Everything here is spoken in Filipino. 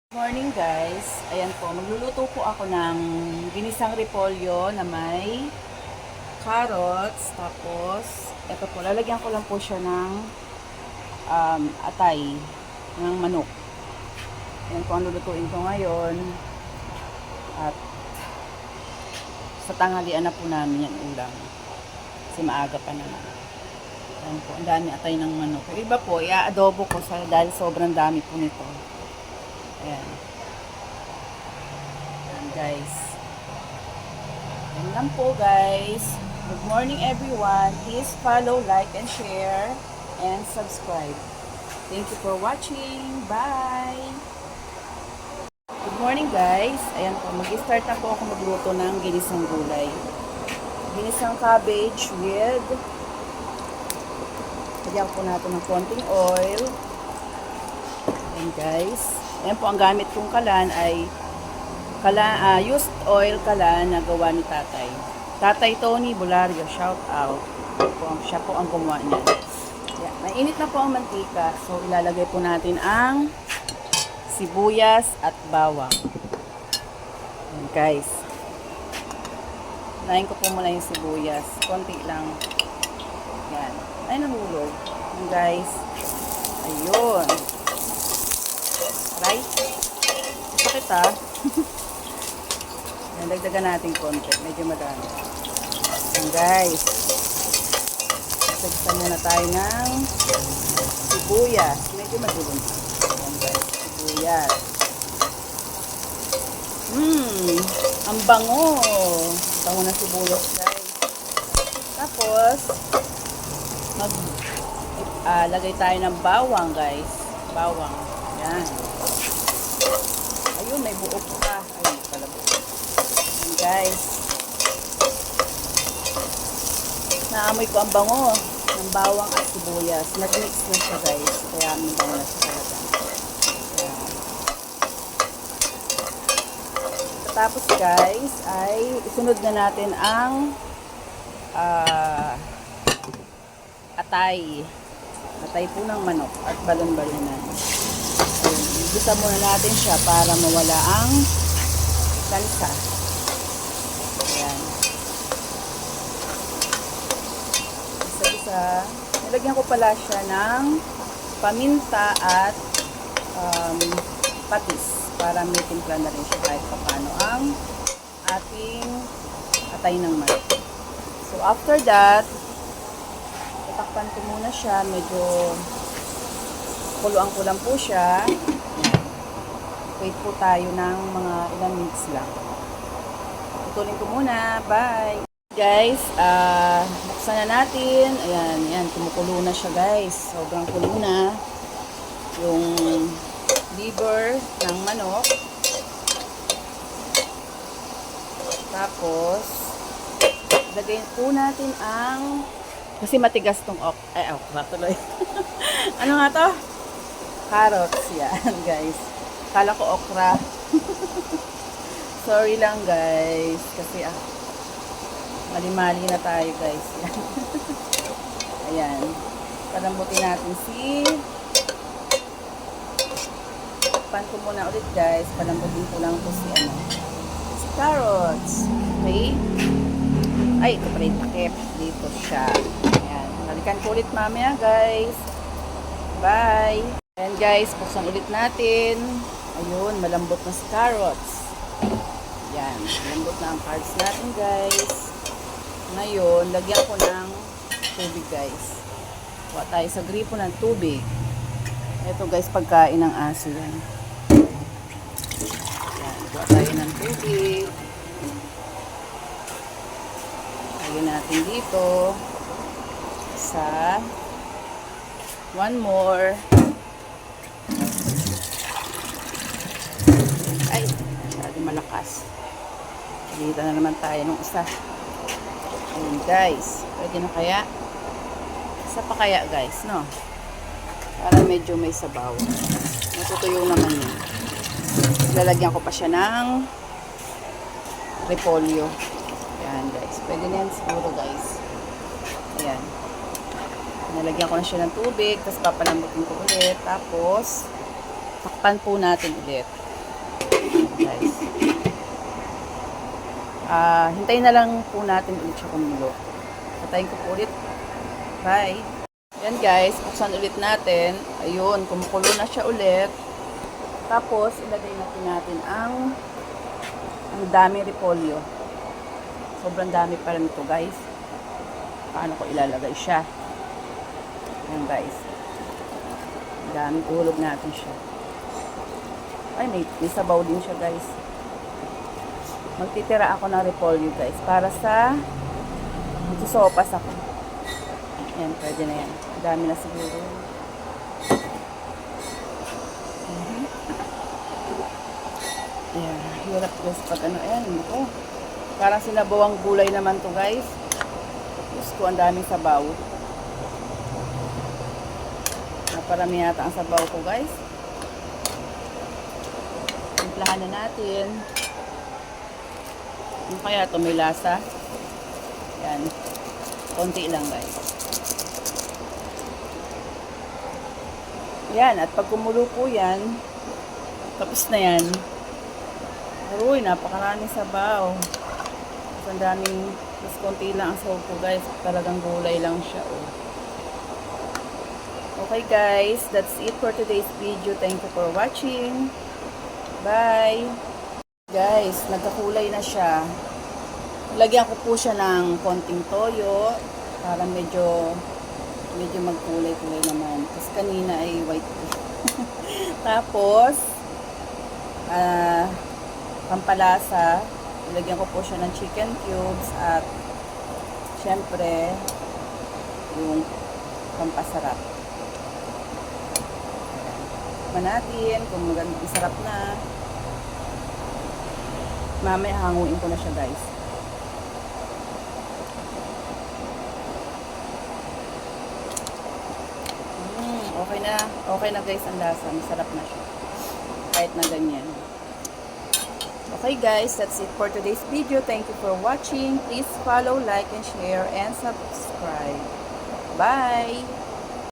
Morning guys, ayan po, magluluto po ako ng ginisang repolyo na may carrots, tapos ito po, lalagyan ko lang po siya ng atay ng manok. Ayan po ang lulutuin ko ngayon at sa tanghalian na po namin yan ulam kasi maaga pa naman. Ayan po, ang dami atay ng manok. Yung iba po, i-adobo ko dahil sobrang dami po nito. Ayan. Ayan guys. Ayan lang po guys. Good morning everyone. Please follow, like, and share, and subscribe. Thank you for watching. Bye! Good morning guys. Ayan po, mag-start na po ako magluto ng ginisang gulay. Ginisang cabbage with lagyan po natin ng konting oil. Ayan guys. Ayan po, ang gamit kong kalan ay used oil kalan na gawa ni tatay. Tatay Tony Bulario, shout out. Siya po ang gumawa niya. Ayan, mainit na po ang mantika. So, ilalagay po natin ang sibuyas at bawang. Ayan guys. Lain ko po muna yung sibuyas. Konti lang. Ayan. Ay, nahulog. Ayan guys. Ayun. Right? Sakit ha. Ayan, dagdagan natin konti. Medyo madami. Ayan guys. Sagsan muna tayo ng sibuyas. Medyo madulong. Ayan guys. Sibuyas. Ang bango. Bango ng sibuyas guys. Tapos, lagay tayo ng bawang guys. Bawang. Ayan. Ayun, may buo pa. Ayun, pala buo. Ayan, guys. Naamoy ko ang bango ng bawang at sibuyas. Nag-mix na siya, guys. Kaya may bango na siya talaga. Ayan. Tapos, guys, ay isunod na natin ang atay. Atay po ng manok at balon-balonan. Igisa muna natin siya para mawala ang lansa. Ayan. Isa-isa. Nilagyan ko pala siya ng paminta at patis para may timpla na rin siya kahit paano ang ating atay ng manok. So after that, tatakpan ko muna siya. Medyo kuluang-kulang po siya. Wait po tayo ng mga ilang minutes lang. Putulin ko muna. Bye! Guys, buksan na natin. Ayan, ayan. Kumukulo na siya guys. Sobrang kulo na. Yung liver ng manok. Tapos, lagay po natin ang kasi matigas tong okra tuloy. Ano nga to? Carrots. Yan guys. Kala ko okra. Sorry lang guys. Kasi mali-mali na tayo guys. Ayan. Palambutin natin pan ko muna ulit guys. Palambutin ko lang po si carrots. Okay. Ay, ito pala yung takip. Dito siya. Ayan. Balikan ko ulit mamaya guys. Bye. Ayan guys, buksan ulit natin. Ayun, malambot na si carrots. Ayan, malambot na ang carrots natin guys. Ngayon, lagyan ko ng tubig guys. Kuha tayo sa gripo ng tubig. Ito guys, pagkain ng aso yan. Ayan, kuha tayo ng tubig. Lagyan natin dito sa one more. Ay, masyado malakas. Dito na naman tayo nung isa. Ayun guys, pwede na kaya? Isa pa kaya guys, no? Para medyo may sabaw. Natutuyo naman yun. Lalagyan ko pa siya ng repolyo. Ayan guys, pwede na yan siguro guys. Ayan. Nalagyan ko na siya ng tubig, tapos papalambutin ko ulit. Tapos, takpan po natin ulit. Guys. Hintayin na lang po natin ulit siya kumulo. Patayin ko po ulit. Bye! Yan guys, buksan ulit natin. Ayun, kumukulo na siya ulit. Tapos, ilagay natin ang daming repolyo. Sobrang dami pa rin ito guys. Paano ko ilalagay siya? Yan guys. Daming ulog natin siya. Ay, may sabaw din siya guys. Magtitira ako ng repolyo guys. Para sa magsusopas ako. Yan, pwede na yan. Dami na siguro. Ayan, hirap guys pag ano. Ayan, ito. Parang sinabawang gulay naman to guys. Diyos ko, ang daming sabaw. Naparami yata ang sabaw ko guys. Timplahan na natin. Ano kaya ito? May lasa. Yan. Konti lang guys. Yan. At pag kumulo po yan, tapos na yan. Uy, napakaraming sabaw. Ang daming, mas konti lang ang sahog ko guys. Talagang gulay lang siya. Oh. Okay guys, that's it for today's video. Thank you for watching. Bye! Guys, nagkakulay na siya. Lagyan ko po siya ng konting toyo para medyo magkulay-kulay naman. Kasi kanina ay white po. Tapos, pampalasa, ilagyan ko po siya ng chicken cubes at syempre, yung pampasarap. Natin kung magandang sarap na. Mamaya hanguin ko na siya guys. Okay na. Okay na guys ang lasa. Masarap na siya. Kahit na ganyan. Okay guys, that's it for today's video. Thank you for watching. Please follow, like, and share, and subscribe. Bye!